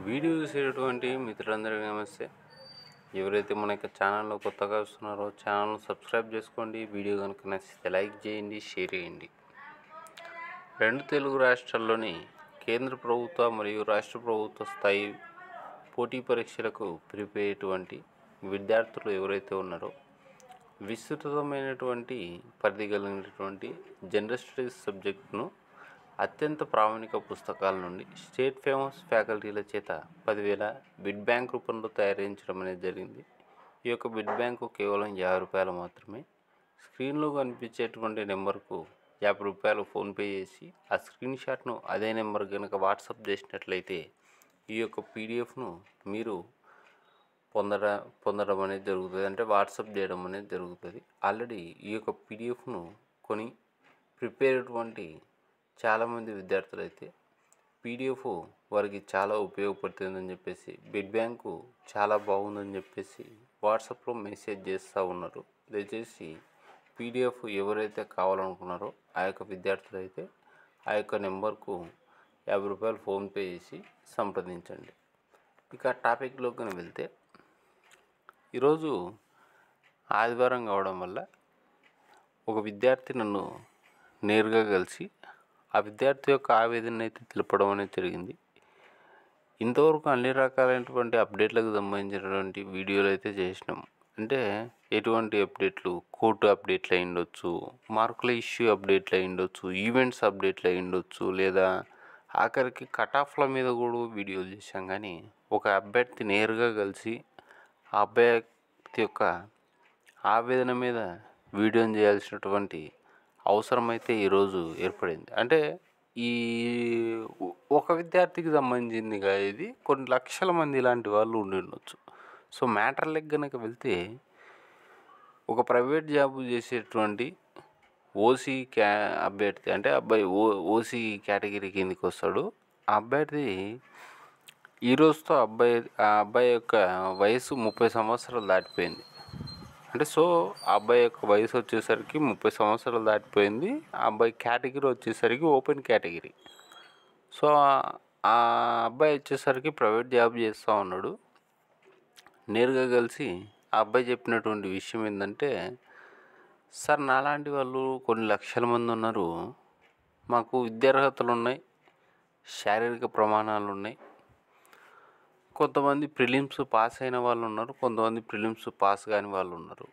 Video చూసేటటువంటి మిత్రులందరికీ నమస్తే. ఎవరైతే మన యొక్క ఛానల్లో కొత్తగా వస్తున్నారో ఛానల్ను సబ్స్క్రైబ్ చేసుకోండి. వీడియో కనుక నచ్చితే లైక్ చేయండి, షేర్ చేయండి. రెండు తెలుగు రాష్ట్రాల్లోని కేంద్ర ప్రభుత్వ మరియు రాష్ట్ర ప్రభుత్వ స్థాయి పోటీ పరీక్షలకు ప్రిపేర్ అయ్యేటువంటి విద్యార్థులు ఎవరైతే ఉన్నారో విస్తృతమైనటువంటి పరిధి కలిగినటువంటి జనరల్ స్టడీస్ సబ్జెక్టును అత్యంత ప్రామాణిక పుస్తకాల నుండి స్టేట్ ఫేమస్ ఫ్యాకల్టీల చేత 10,000 బిడ్ బ్యాంక్ రూపంలో తయారించడం అనేది జరిగింది. ఈ యొక్క బిడ్ బ్యాంకు కేవలం ₹50 మాత్రమే. స్క్రీన్లో కనిపించేటువంటి నెంబర్కు ₹50 ఫోన్పే చేసి ఆ స్క్రీన్ షాట్ను అదే నెంబర్ కనుక వాట్సాప్ చేసినట్లయితే ఈ యొక్క పీడిఎఫ్ను మీరు పొందడం అనేది జరుగుతుంది. అంటే వాట్సాప్ చేయడం అనేది జరుగుతుంది. ఆల్రెడీ ఈ యొక్క పీడిఎఫ్ను కొని ప్రిపేర్ అయ్యేటువంటి చాలామంది విద్యార్థులు అయితే పీడిఎఫ్ వారికి చాలా ఉపయోగపడుతుందని చెప్పేసి బిడ్ బ్యాంకు చాలా బాగుందని చెప్పేసి వాట్సాప్లో మెసేజ్ చేస్తూ ఉన్నారు. దయచేసి పీడిఎఫ్ ఎవరైతే కావాలనుకున్నారో ఆ యొక్క విద్యార్థులు అయితే ఆ యొక్క నెంబర్కు ₹50 ఫోన్పే చేసి సంప్రదించండి. ఇక టాపిక్లోకి కనుక వెళ్తే ఈరోజు ఆదివారం కావడం వల్ల ఒక విద్యార్థి నన్ను నేరుగా కలిసి ఆ విద్యార్థి యొక్క ఆవేదన అయితే తెలపడం అనేది జరిగింది. ఇంతవరకు అన్ని రకాలైనటువంటి అప్డేట్లకు సంబంధించినటువంటి వీడియోలు అయితే చేసినాం. అంటే ఎటువంటి అప్డేట్లు, కోర్టు అప్డేట్లు అయి ఉండొచ్చు, మార్కుల ఇష్యూ అప్డేట్లు అయి ఉండొచ్చు, ఈవెంట్స్ అప్డేట్లు అయి ఉండొచ్చు, లేదా ఆఖరికి కట్ ఆఫ్ల మీద కూడా వీడియోలు చేశాం. కానీ ఒక అభ్యర్థి నేరుగా కలిసి ఆ అభ్యర్థి యొక్క ఆవేదన మీద వీడియోని చేయాల్సినటువంటి అవసరం అయితే ఈరోజు ఏర్పడింది. అంటే ఈ ఒక విద్యార్థికి సంబంధించిందిగా ఇది కొన్ని లక్షల మంది ఇలాంటి వాళ్ళు ఉండి ఉండొచ్చు. సో మ్యాటర్లకు కనుక వెళ్తే ఒక ప్రైవేట్ జాబ్ చేసేటువంటి ఓసీ అభ్యర్థి, అంటే అబ్బాయి ఓసీ కేటగిరీ కిందకి వస్తాడు. ఆ అభ్యర్థి ఈ రోజుతో ఆ అబ్బాయి యొక్క వయసు 30 సంవత్సరాలు దాటిపోయింది. అంటే సో ఆ అబ్బాయి యొక్క వయసు వచ్చేసరికి 30 సంవత్సరాలు దాటిపోయింది. ఆ అబ్బాయి కేటగిరీ వచ్చేసరికి ఓపెన్ కేటగిరీ. సో ఆ అబ్బాయి వచ్చేసరికి ప్రైవేట్ జాబ్ చేస్తూ ఉన్నాడు. నేరుగా కలిసి ఆ అబ్బాయి చెప్పినటువంటి విషయం ఏంటంటే, సార్ నాలాంటి వాళ్ళు కొన్ని లక్షల మంది ఉన్నారు, మాకు విద్యార్హతలు ఉన్నాయి, శారీరక ప్రమాణాలు ఉన్నాయి, కొంతమంది ప్రిలిమ్స్ పాస్ అయిన వాళ్ళు ఉన్నారు, కొంతమంది ప్రిలిమ్స్ పాస్ కాని వాళ్ళు ఉన్నారు.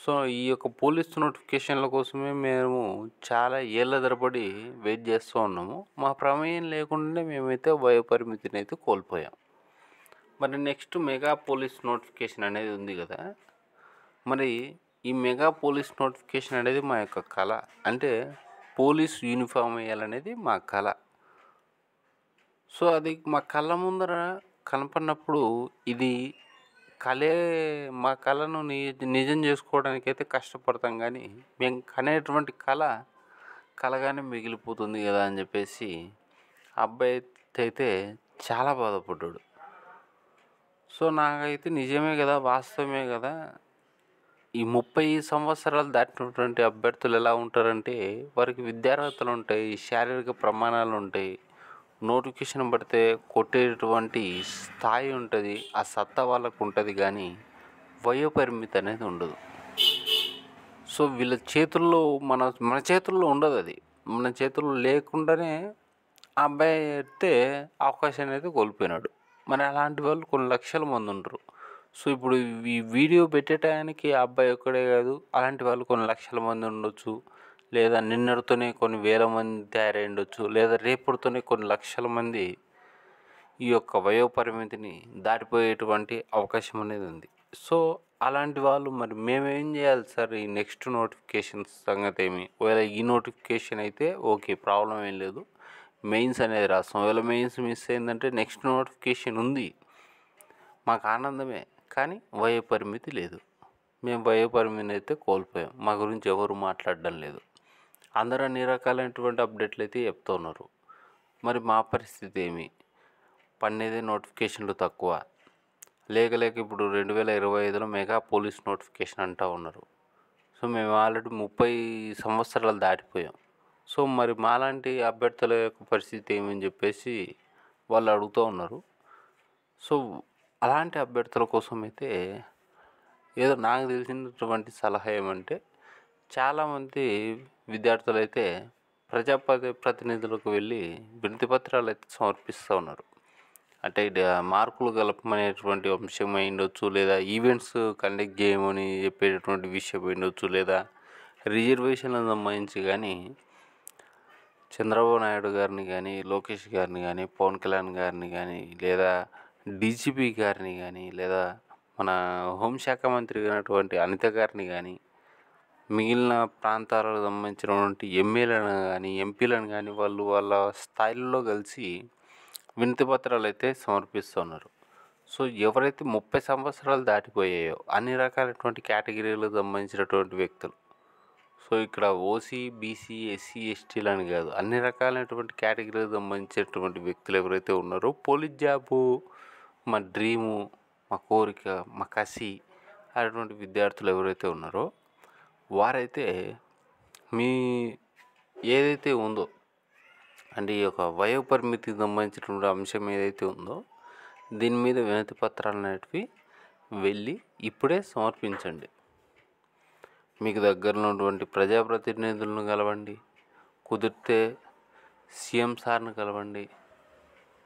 సో ఈ యొక్క పోలీస్ నోటిఫికేషన్ల కోసమే మేము చాలా ఏళ్ళ తరబడి వెయిట్ చేస్తూ ఉన్నాము. మా ప్రమేయం లేకుండానే మేమైతే వయోపరిమితిని అయితే కోల్పోయాం. మరి నెక్స్ట్ మెగా పోలీస్ నోటిఫికేషన్ అనేది ఉంది కదా, మరి ఈ మెగా పోలీస్ నోటిఫికేషన్ అనేది మా యొక్క కళ. అంటే పోలీస్ యూనిఫామ్ వేయాలనేది మా కళ. సో అది మా కళ్ళ ముందర కనపడినప్పుడు ఇది కళే, మా కళను నిజం చేసుకోవడానికైతే కష్టపడతాం. కానీ మేము కనేటువంటి కళగానే మిగిలిపోతుంది కదా అని చెప్పేసి అబ్బాయి అయితే చాలా బాధపడ్డాడు. సో నాకైతే నిజమే కదా, వాస్తవమే కదా, ఈ 30 సంవత్సరాలు దాటినటువంటి అభ్యర్థులు ఎలా ఉంటారంటే వారికి విద్యార్హతలు ఉంటాయి, శారీరక ప్రమాణాలు ఉంటాయి, నోటిఫికేషన్ పడితే కొట్టేటువంటి స్థాయి ఉంటుంది, ఆ సత్తా వాళ్ళకు ఉంటుంది. కానీ వయోపరిమితి అనేది ఉండదు. సో వీళ్ళ చేతుల్లో మన చేతుల్లో ఉండదు. అది మన చేతుల్లో లేకుండానే ఆ అబ్బాయి అయితే అవకాశం అనేది కోల్పోయినాడు. మరి అలాంటి వాళ్ళు కొన్ని లక్షల మంది ఉంటారు. సో ఇప్పుడు ఈ వీడియో పెట్టేటానికి ఆ అబ్బాయి ఒక్కడే కాదు, అలాంటి వాళ్ళు కొన్ని లక్షల మంది ఉండొచ్చు, లేదా నిన్నటితోనే కొన్ని వేల మంది తయారై ఉండొచ్చు, లేదా రేపటితోనే కొన్ని లక్షల మంది ఈ యొక్క వయోపరిమితిని దాటిపోయేటువంటి అవకాశం అనేది ఉంది. సో అలాంటి వాళ్ళు మరి మేమేం చేయాలి సార్? ఈ నెక్స్ట్ నోటిఫికేషన్స్ సంగతి ఏమి? ఒకవేళ ఈ నోటిఫికేషన్ అయితే ఓకే, ప్రాబ్లం ఏం లేదు, మెయిన్స్ అనేది రాస్తాం. ఒకవేళ మెయిన్స్ మిస్ అయిందంటే నెక్స్ట్ నోటిఫికేషన్ ఉంది, మాకు ఆనందమే. కానీ వయోపరిమితి లేదు, మేము వయోపరిమితిని అయితే కోల్పోయాం, మా గురించి ఎవరు మాట్లాడడం లేదు. అందరూ అన్ని రకాలైనటువంటి అప్డేట్లు అయితే చెప్తూ ఉన్నారు. మరి మా పరిస్థితి ఏమి? పన్నేదే నోటిఫికేషన్లు తక్కువ లేక ఇప్పుడు 2025లో మెగా పోలీస్ నోటిఫికేషన్ అంటూ ఉన్నారు. సో మేము ఆల్రెడీ 30 సంవత్సరాలు దాటిపోయాం. సో మరి మాలాంటి అభ్యర్థుల యొక్క పరిస్థితి ఏమని చెప్పేసి వాళ్ళు అడుగుతూ ఉన్నారు. సో అలాంటి అభ్యర్థుల కోసం అయితే ఏదో నాకు తెలిసినటువంటి సలహా ఏమంటే, చాలామంది విద్యార్థులైతే ప్రతినిధులకు వెళ్ళి వినతి పత్రాలైతే సమర్పిస్తూ ఉన్నారు. అంటే మార్కులు కలపమనేటువంటి అంశం అయ్యుండొచ్చు, లేదా ఈవెంట్స్ కండక్ట్ చేయమని చెప్పేటటువంటి విషయం అయ్యుండొచ్చు, లేదా రిజర్వేషన్లకు సంబంధించి కానీ చంద్రబాబు నాయుడు గారిని కానీ, లోకేష్ గారిని కానీ, పవన్ కళ్యాణ్ గారిని కానీ, లేదా డీజీపీ గారిని కానీ, లేదా మన హోంశాఖ మంత్రి అయినటువంటి అనిత గారిని కానీ, మిగిలిన ప్రాంతాలకు సంబంధించినటువంటి ఎమ్మెల్యేలను కానీ, ఎంపీలను కానీ వాళ్ళు వాళ్ళ స్థాయిల్లో కలిసి వినతి పత్రాలు అయితే సమర్పిస్తున్నారు. సో ఎవరైతే 30 సంవత్సరాలు దాటిపోయాయో అన్ని రకాలైనటువంటి కేటగిరీలకు సంబంధించినటువంటి వ్యక్తులు, సో ఇక్కడ ఓసీ, బీసీ, ఎస్సీ, ఎస్టీలని కాదు, అన్ని రకాలైనటువంటి కేటగిరీలకు సంబంధించినటువంటి వ్యక్తులు ఎవరైతే ఉన్నారో, పోలీస్ జాబు మా డ్రీము, మా కోరిక, మా కసి అనేటువంటి విద్యార్థులు ఎవరైతే ఉన్నారో వారైతే మీ ఏదైతే ఉందో అంటే ఈ యొక్క వయో పరిమితికి సంబంధించినటువంటి అంశం ఏదైతే ఉందో దీని మీద వినతి పత్రాలు అనేటివి వెళ్ళి ఇప్పుడే సమర్పించండి. మీకు దగ్గరలో ఉన్నటువంటి ప్రజాప్రతినిధులను కలవండి, కుదిరితే సీఎం సార్ని కలవండి,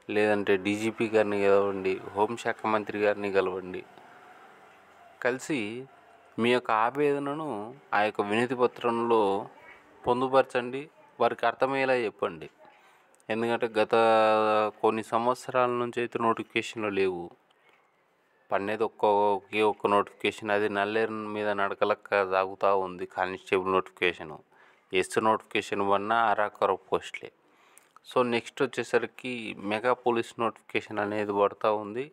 లేదంటే డీజీపీ గారిని కలవండి, హోంశాఖ మంత్రి గారిని కలవండి. కలిసి మీ యొక్క ఆవేదనను ఆ యొక్క వినతి పత్రంలో పొందుపరచండి, వారికి అర్థమయ్యేలా చెప్పండి. ఎందుకంటే గత కొన్ని సంవత్సరాల నుంచి అయితే నోటిఫికేషన్లు లేవు. పన్నేది ఒకే ఒక్క నోటిఫికేషన్, అది నల్లేరు మీద నడకలక్క సాగుతూ ఉంది. కానిస్టేబుల్ నోటిఫికేషను, ఎస్ నోటిఫికేషన్ వన్నా అరాకొర పోస్టులే. సో నెక్స్ట్ వచ్చేసరికి మెగా పోలీస్ నోటిఫికేషన్ అనేది పడుతూ ఉంది.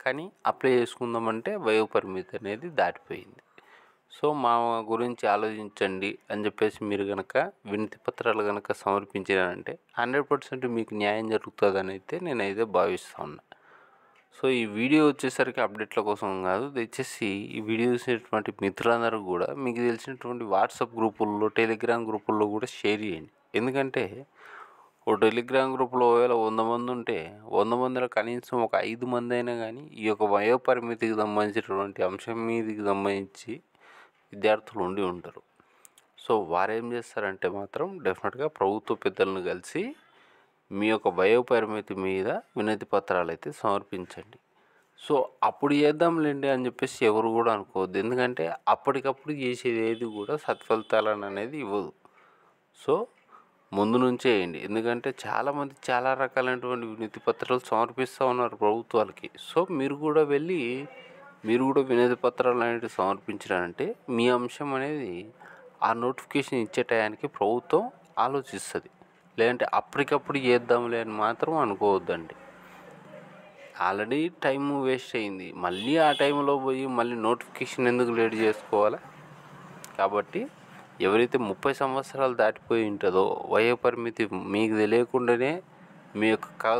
కానీ అప్లై చేసుకుందామంటే వయో పరిమితి అనేది దాటిపోయింది. సో మా గురించి ఆలోచించండి అని చెప్పేసి మీరు కనుక వినతి పత్రాలు కనుక సమర్పించారంటే 100% మీకు న్యాయం జరుగుతుందని అయితే నేనైతే భావిస్తూ ఉన్నా. సో ఈ వీడియో వచ్చేసరికి అప్డేట్ల కోసం కాదు, దయచేసి ఈ వీడియో చూసినటువంటి మిత్రులందరూ కూడా మీకు తెలిసినటువంటి వాట్సాప్ గ్రూపుల్లో, టెలిగ్రామ్ గ్రూపుల్లో కూడా షేర్ చేయండి. ఎందుకంటే ఓ టెలిగ్రామ్ గ్రూప్లో ఒకవేళ 100 మంది ఉంటే 100 మందిలో కనీసం ఒక 5 మంది అయినా కానీ ఈ యొక్క వయో పరిమితికి సంబంధించినటువంటి అంశం మీదకి సంబంధించి విద్యార్థులు ఉండి ఉంటారు. సో వారు ఏం చేస్తారంటే మాత్రం డెఫినెట్గా ప్రభుత్వ పెద్దలను కలిసి మీ యొక్క వయో పరిమితి మీద వినతి పత్రాలు అయితే సమర్పించండి. సో అప్పుడు చేద్దాంలేండి అని చెప్పేసి ఎవరు కూడా అనుకోవద్దు. ఎందుకంటే అప్పటికప్పుడు చేసేది ఏది కూడా సత్ఫలితాలను అనేది ఇవ్వదు. సో ముందు నుంచే వేయండి. ఎందుకంటే చాలామంది చాలా రకాలైనటువంటి వినతి పత్రాలు సమర్పిస్తూ ఉన్నారు ప్రభుత్వాలకి. సో మీరు కూడా వెళ్ళి వినతి పత్రాలు అనేవి సమర్పించారంటే మీ అంశం అనేది ఆ నోటిఫికేషన్ ఇచ్చే టయానికి ప్రభుత్వం ఆలోచిస్తుంది. లేదంటే అప్పటికప్పుడు చేద్దాంలే అని మాత్రం అనుకోవద్దండి. ఆల్రెడీ టైం వేస్ట్ అయింది, మళ్ళీ ఆ టైంలో పోయి మళ్ళీ నోటిఫికేషన్ ఎందుకు లేట్ చేసుకోవాలా? కాబట్టి ఎవరైతే 30 సంవత్సరాలు దాటిపోయి ఉంటుందో వయో పరిమితి మీకు తెలియకుండానే మీ యొక్క కళ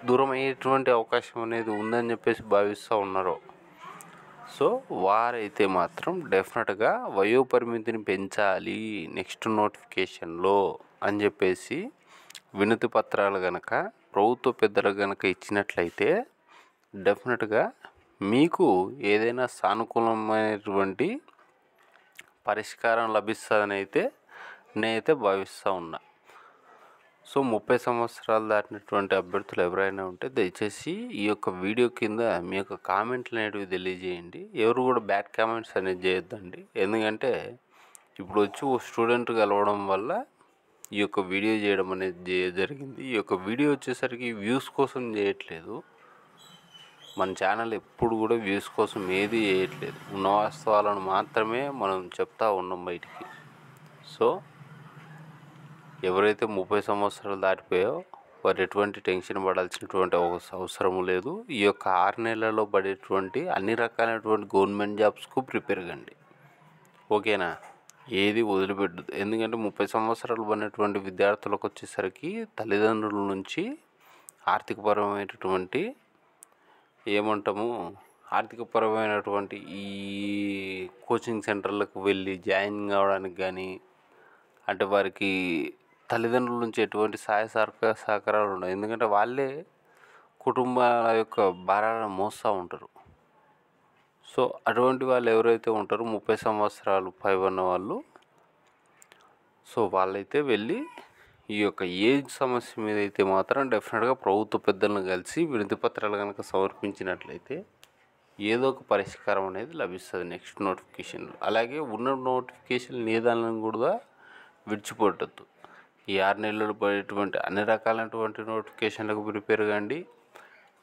దూరం అయ్యేటువంటి అవకాశం అనేది ఉందని చెప్పేసి భావిస్తూ ఉన్నారో, సో వారైతే మాత్రం డెఫినెట్గా వయో పరిమితిని పెంచాలి నెక్స్ట్ నోటిఫికేషన్లో అని చెప్పేసి వినతి పత్రాలు కనుక ప్రభుత్వ పెద్దలకు కనుక ఇచ్చినట్లయితే డెఫినెట్గా మీకు ఏదైనా సానుకూలమైనటువంటి పరిష్కారం లభిస్తుందని అయితే నేనైతే భావిస్తూ ఉన్నా. సో 30 సంవత్సరాలు దాటినటువంటి అభ్యర్థులు ఎవరైనా ఉంటే దయచేసి ఈ యొక్క వీడియో కింద మీ యొక్క కామెంట్లు అనేటివి తెలియజేయండి. ఎవరు కూడా బ్యాడ్ కామెంట్స్ అనేది చేయొద్దండి. ఎందుకంటే ఇప్పుడు వచ్చి ఓ స్టూడెంట్ కలవడం వల్ల ఈ యొక్క వీడియో చేయడం అనేది జరిగింది. ఈ యొక్క వీడియో వచ్చేసరికి వ్యూస్ కోసం చేయట్లేదు. మన ఛానల్ ఎప్పుడు కూడా వ్యూస్ కోసం ఏది చేయట్లేదు, ఉన్న వాస్తవాలను మాత్రమే మనం చెప్తా ఉన్నాం బయటికి. సో ఎవరైతే 30 సంవత్సరాలు దాటిపోయాయో వారు ఎటువంటి టెన్షన్ పడాల్సినటువంటి అవసరం లేదు. ఈ యొక్క 6 నెలల్లో పడేటువంటి అన్ని రకాలైనటువంటి గవర్నమెంట్ జాబ్స్కు ప్రిపేర్ కండి, ఓకేనా? ఏది వదిలిపెట్టదు. ఎందుకంటే 30 సంవత్సరాలు పడినటువంటి విద్యార్థులకు వచ్చేసరికి తల్లిదండ్రుల నుంచి ఆర్థికపరమైనటువంటి ఆర్థికపరమైనటువంటి ఈ కోచింగ్ సెంటర్లకు వెళ్ళి జాయిన్ కావడానికి కానీ, అంటే వారికి తల్లిదండ్రుల నుంచి ఎటువంటి సహాయ సహకారాలు ఉండవు. ఎందుకంటే వాళ్ళే కుటుంబాల యొక్క భారాలను మోస్తూ ఉంటారు. సో అటువంటి వాళ్ళు ఎవరైతే ఉంటారో 30 సంవత్సరాలు పైబడిన వాళ్ళు, సో వాళ్ళైతే వెళ్ళి ఈ యొక్క ఏజ్ సమస్య మీద అయితే మాత్రం డెఫినెట్గా ప్రభుత్వ పెద్దలను కలిసి వినతి పత్రాలు కనుక సమర్పించినట్లయితే ఏదో ఒక పరిష్కారం అనేది లభిస్తుంది నెక్స్ట్ నోటిఫికేషన్లో. అలాగే ఉన్న నోటిఫికేషన్ నిదానం కూడా విడిచిపెట్టద్దు. ఈ 6 నెలలు పడేటువంటి అన్ని రకాలైనటువంటి నోటిఫికేషన్లకు ప్రిపేర్ కండి.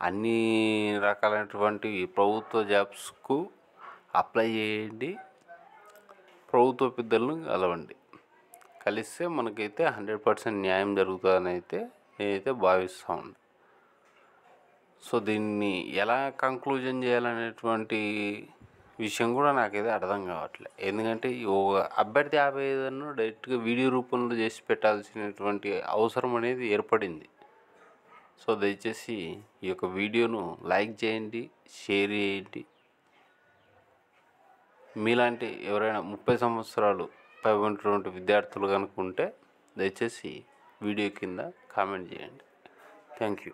అన్ని రకాలైనటువంటి ప్రభుత్వ జాబ్స్కు అప్లై చేయండి. ప్రభుత్వ పెద్దలను కలవండి. కలిస్తే మనకైతే 100% న్యాయం జరుగుతుందని అయితే నేనైతే భావిస్తూ ఉన్నాను. సో దీన్ని ఎలా కంక్లూజన్ చేయాలనేటువంటి విషయం కూడా నాకైతే అర్థం కావట్లేదు. ఎందుకంటే అభ్యర్థి ఆవేదనను డైరెక్ట్గా వీడియో రూపంలో చేసి పెట్టాల్సినటువంటి అవసరం అనేది ఏర్పడింది. సో దయచేసి ఈ యొక్క వీడియోను లైక్ చేయండి, షేర్ చేయండి. మీలాంటి ఎవరైనా 30 సంవత్సరాలు పైబడినటువంటి విద్యార్థులు కనుక ఉంటే దయచేసి వీడియో కింద కామెంట్ చేయండి. Thank you.